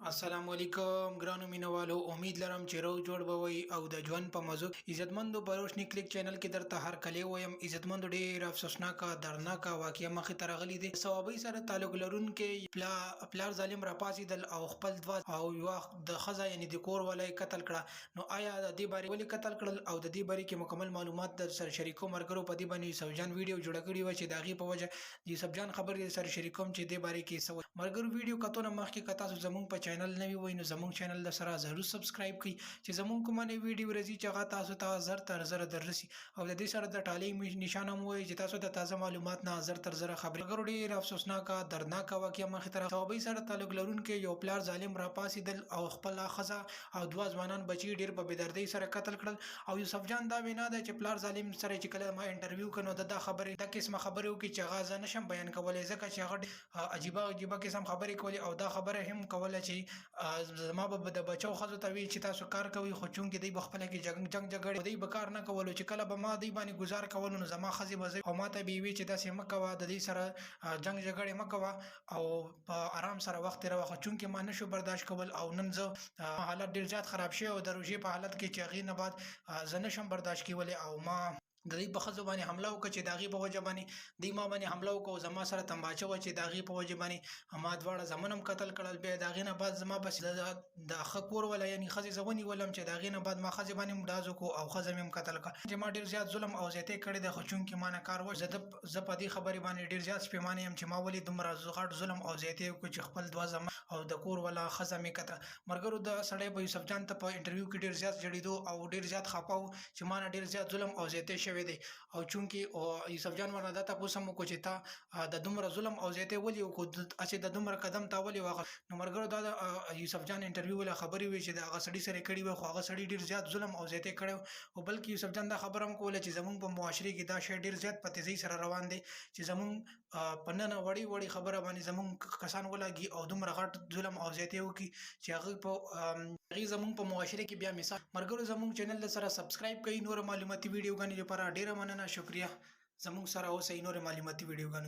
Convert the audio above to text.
السلام علیکم ګرانو مینوالو، امید لرم چې روغ جوړ به وئ او د ژوند په مزو. عزتمندو په روشني کلیک چینل کې درته هر کلی وایم. عزتمندو ډېر افسوسناکه دردناکه واقعه مخې ته راغلې ده. صوابۍ سره تعلق لرونکي پلار ظالم راپاڅېدل او خپل دوه او یوه د ښځه یعنې د کور والا یې قتل کړه. نو آیا د دې بارې ولې قتل کړل او د دې بارې کې مکمل معلومات در سره شریکوم. ملګرو په دې باندې یوسف جان ویډیو جوړه کړې وه چې د هغې په وجه د یوسف جان خبرې سره شریکوم چې دې بارې کې څه ملګرو. ویډیو کتو نه مخکې که تاسو زموږ په چینل نوي وئ نو زموږ چینل د سره ضرور سبسکرایب کړئ چې زموږ کومه نوې ویډیو راځي چې هغه تاسو ته زر تر زره دررسي. او د دې سره د ټالۍ نشان هم ووایي چې تاسو د تازه معلومات نه زر تر زره خبرې. ملګرو ډېر افسوسناکه دردناکه واقعه مخې ته راغله. صوابۍ سره تعلق لرونکي یو پلار ظالم راپاڅېدل او خپله ښځه او دوه ځوانان بچي ډېر په بېدردۍ سره قتل کړل. او یوسف جان دا وینا ده چې پلار ظالم سره چې کله ما انټرویو کړ نو دا خبرې دا قسمه خبرې وکړي چې هغه زه نشم بیان کولی ځکه چې هغه عجیبه قسم خبرې کولې او دا خبره هم کوله چې زما به د بچو ښځو ته وي چې تاسو کار کوئ خو چونکې دوی به خپله کې جنګ جګړې دوی به کار نه کولو چې کله به ما دوی باندې ګزار کولو نو زما ښځې به زه او ما ته به یې وي چې داسې مه کوه د دوی سره جنګ جګړې مه کوه او په آرام سره وخت تېروه. خو چونکې ما نشو برداشت کول او نن زه حالت ډېر زیات خراب شوی او د روژې په حالت کې چې هغې نه بعد زه نشم برداشت کولی او ما د دوی په ښځو باندې حمله وکړه چې د هغې په وجه باندې دوی ما باندې حمله وکړه او زما سره تمباچه وه چې د هغې په وجه باندې ما دواړه زامن هم قتل کړل. بیا د هغې نه بعد زما پسې د ښه کور والا یعنې ښځې زه ونیولم چې د هغې نه بعد ما ښځې باندې هم ډاز وکړو او ښځه مې هم قتل کړه چې ما ډېر زیات ظلم او زیاتۍ کړې ده. خو چونکې ما نه کار وشو زه په دې خبرې باندې ډېر زیات سپېمانه یم چې ما ولې دومره غټ ظلم او زیاتۍ وکړو چې خپل دوه زامن او د کور والا ښځه مې قتل. ملګرو د سړی به یوسف جان ته په انټرویو کې ډېر زیات جړېدو او ډېر زیات خفه و چې ما نه ډېر زیات ظلم او زیاتۍ شوی دی. او چونکې یوسف جان ورنه دا تپوس هم وکړو چې تا د دومره ظلم او زیاتۍ ولې وکړو هسې د دومره قدم تا ولې واخیست. نو ملګرو دا د یوسف جان انټرویو والا خبرې وې چې د هغه سړي سره یې کړې وې خو هغه سړي ډېر زیات ظلم او زیاتۍ کړی و. بلکې یوسف جان دا خبره هم کوله چې زموږ په معاشرې کې دا شی ډېر زیات په تیزۍ سره روان دی چې زموږ په ننه وړې خبره باندې زموږ کسان ولګي او دومره غټ ظلم او زیاتۍ وکړي چې هغې زموږ په معاشره کې بیا مثال. ملګرو زموږ چینل سره سبسکرایب کړئ. نور معلوماتي ویډیوګانې لپاره ډېره مننه، شکریه. زموږ سره اوسئ نور معلوماتي ویډیوګانو